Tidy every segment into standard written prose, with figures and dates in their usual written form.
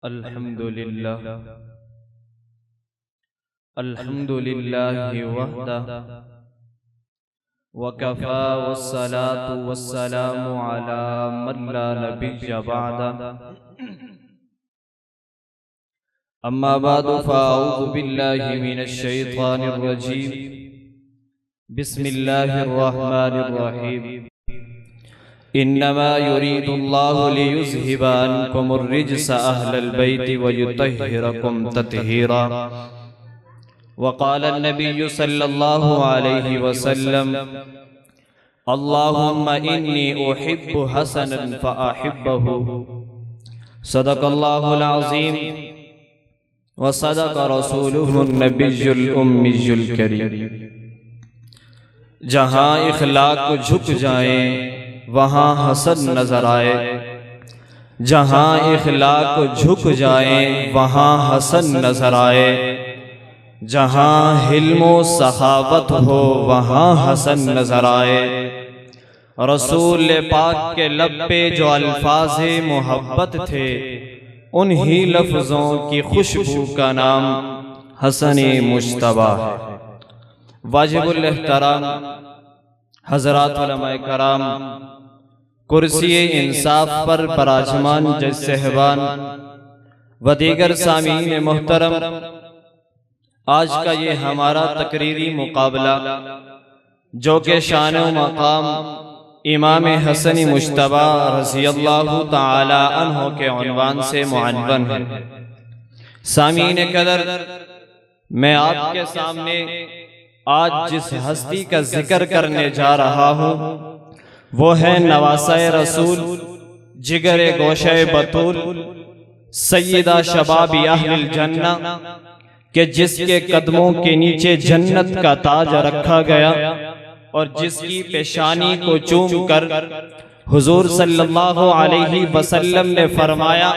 अल्हम्दुलिल्लाह अल्हम्दुलिल्लाहि वहदह वकफ़ा वस्सलातु वस्सलामु अला मन ला नबिय्य बअदह। अम्मा बादु फ़अऊज़ु बिल्लाहि मिनश शैतानिर रजीम। बिस्मिल्लाहिर रहमानिर रहीम। इन्नमा युरीदुल्लाहु लियुज़हिबा अन्कुमुर रिज्सा अहलल बैति व युतह्हिरकुम तत्हीरा। वक़ाल अन्नबिय्यु सल्लल्लाहु अलैहि वसल्लम अल्लाहुम्मा इन्नी उहिब्बु हसनन फ़अहिब्बहु। सदक़ल्लाहुल अज़ीम व सदक़ रसूलुहुन नबियुल उम्मियुल करीम। जहाँ इख़लाक़ झुक जाए वहाँ हसन नजर आए, जहाँ इख़लाक़ झुक जाए वहाँ हसन नजर आए, जहाँ हिल्मो सखावत हो वहाँ हसन नजर आए। रसूल पाक के लब पे जो अल्फाज़े मोहब्बत थे उन्हीं लफ्ज़ों की खुशबू का नाम हसन मुश्तबा है। वाजिबुल एहतराम हज़रात उलमाए कराम, कुर्सी इंसाफ पर पराजमान जज साहिबान व दीगर सामीन मोहतरम, आज का ये हमारा तकरीरी मुकाबला जो कि शान व मकाम इमाम हसन मुश्तबा रज़ियल्लाहु ताला अन्हु के उन्वान से मुअव्वन है। सामीन कदर, मैं आपके सामने आज जिस हस्ती का जिक्र करने जा रहा हूँ वो है नवासाए रसूल, जिगरे गोशे बतूल, सय्यदा शबाबी अहलिल जन्ना, कि जिसके कदमों के नीचे जन्नत का ताज रखा गया और जिसकी पेशानी को चूम कर हुजूर सल्लल्लाहु अलैहि वसल्लम ने फरमाया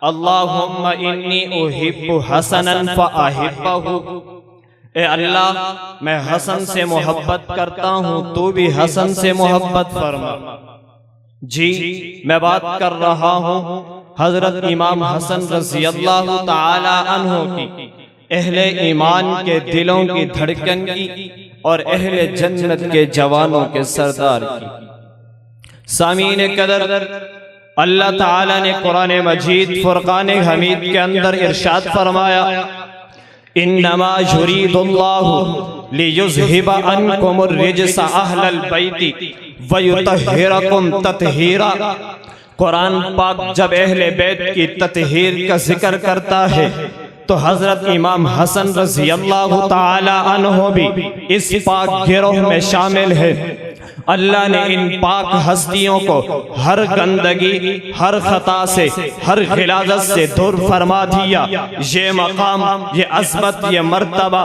अल्लाहुम्मा इन्नी उहिब्बु हसनन फ़अहिब्बहु। ए अल्लाह, मैं हसन से मोहब्बत करता हूँ, तू भी हसन से मोहब्बत फरमा। जी, मैं बात कर रहा हूँ हजरत इमाम हसन रज़ियल्लाहु ताला अन्हु की, अहले ईमान के दिलों की धड़कन की और अहले जन्नत के जवानों के सरदार की। सामीन कदर, अल्लाह ताला ने कुरान मजीद फुरकान हमीद के अंदर इरशाद फरमाया इन्नमा युरीदुल्लाहु लियुज़हिबा अन्कुमुर रिज्सा अहलल बैति व युतह्हिरकुम तत्हीरा। कुरान पाक जब अहले बैत की तत्हीर का जिक्र करता है तो हजरत इमाम हसन रज़ियल्लाहु ताला अन्हु भी इस पाक गिरोह में शामिल है। अल्लाह ने इन पाक हस्तियों को हर गंदगी, हर खता से, हर गिलाजत से दूर फरमा दिया। ये मकाम, ये अज़मत, ये मर्तबा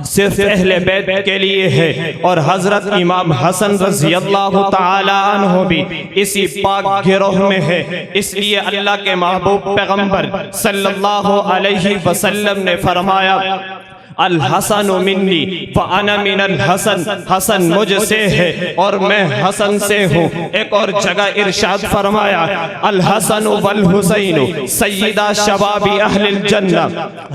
सिर्फ अहले बैत के लिए है और हजरत इमाम हसन रज़ियल्लाहु ताला अन्हु भी इसी पाक गिरोह में है। इसलिए अल्लाह के महबूब पैगंबर सल्लल्लाहु अलैहि वसल्लम ने फरमाया अल हसन मिन्नी व अना मिनल हसन, हसन मुझसे है और मैं हसन से हूँ। एक और जगह इरशाद फरमाया अल हसन वल हुसैन सय्यदा शबाबी अहलिल जन्ना।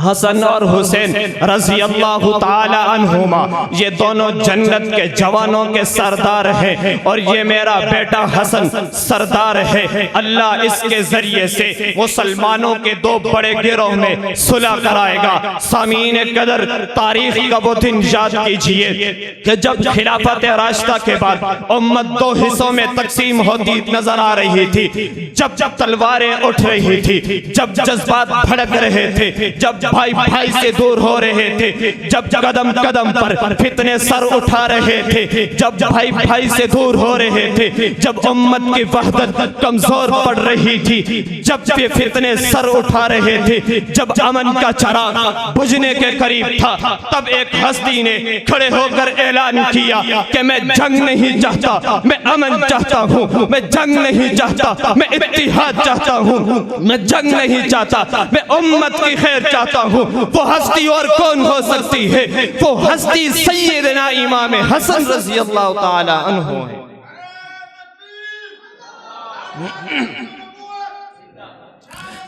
हसन और हुसैन रज़ियल्लाहु ताला अन्हुमा ये दोनों जन्नत के जवानों के सरदार हैं और ये मेरा बेटा हसन सरदार है। अल्लाह इसके जरिए से मुसलमानों के दो बड़े गिरोह में सुलह कराएगा। सामीन कदर, तारीख का वो दिन याद कीजिए कि जब खिलाफत राशिदा के बाद उम्मत दो हिस्सों में तकसीम होती नजर आ रही थी, जब जब तलवारें उठ रही थी, जब जज्बात भड़क रहे थे, जब भाई भाई से दूर हो रहे थे, जब कदम कदम पर फितने सर उठा रहे थे, जब भाई भाई से दूर हो रहे थे, जब उम्मत की वहदत कमजोर पड़ रही थी, जब ये फितने सर उठा रहे थे, जब अमन का चराग बुझने के करीब था, तब एक हस्ती ने खड़े होकर ऐलान किया कि मैं जंग नहीं चाहता, मैं अमन चाहता हूँ, मैं जंग नहीं चाहता, मैं इत्तिहाद चाहता हूँ, मैं जंग नहीं चाहता, मैं उम्मत की खैर चाहता हूँ। वो हस्ती और कौन हो सकती है? वो हस्ती सय्यदना इमाम हसन रज़ियल्लाहु ताला अन्हु है।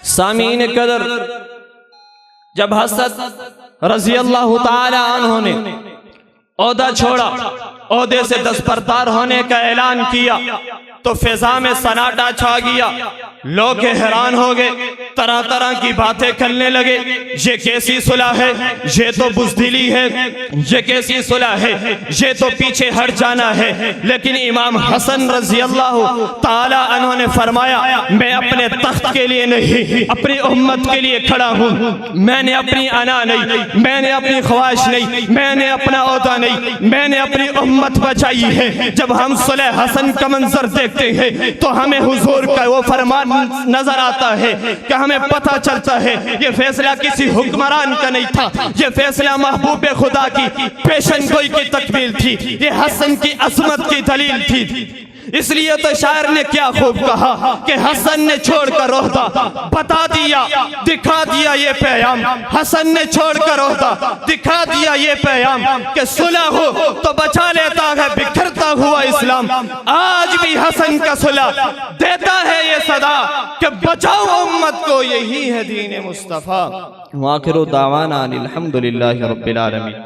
सामीन कदर, जब हसन रजी अल्लाह ताला अन्हु ने ओहदा छोड़ा, ओहदे से दस्तबरदार होने का ऐलान किया, तो फिजा में सन्नाटा छा गया। लोग हैरान हो गए, तरह तरह की बातें करने लगे। ये कैसी सुलह है, ये तो बुज़दिली है, ये कैसी सुलह है, ये तो पीछे हट जाना है। लेकिन इमाम हसन रज़ी अल्लाह ताला अन्हु ने फरमाया, मैं अपने तख्त के लिए नहीं, अपनी उम्मत के लिए खड़ा हूँ। मैंने अपनी अना नहीं, मैंने अपनी ख्वाहिश नहीं, मैंने अपना ओहदा नहीं, मैंने अपनी उम्मत बचाई है। जब हम सुलह हसन का मंजर देखते हैं तो हमें हुजूर का वो फरमान नजर आता है कि हमें पता चलता है ये फैसला किसी हुक्मरान का नहीं था, ये फैसला महबूब खुदा की पेशन गोई की तकमील थी, ये हसन की अजमत की दलील थी। इसलिए तो शायर ने क्या खूब कहा कि हसन ने छोड़कर ओहदा बता दिया, दिखा दिया ये पैगाम। हसन ने छोड़कर ओहदा दिखा दिया ये पैगाम कि सुलह हो तो बचा लेता है बिखरता हुआ इस्लाम। आज भी हसन का सुलह देता है ये सदा कि बचाओ उम्मत को, यही है दीन मुस्तफा। वाखिरु दावाना अनिल हम्दुलिल्लाहि रब्बिल आलमीन।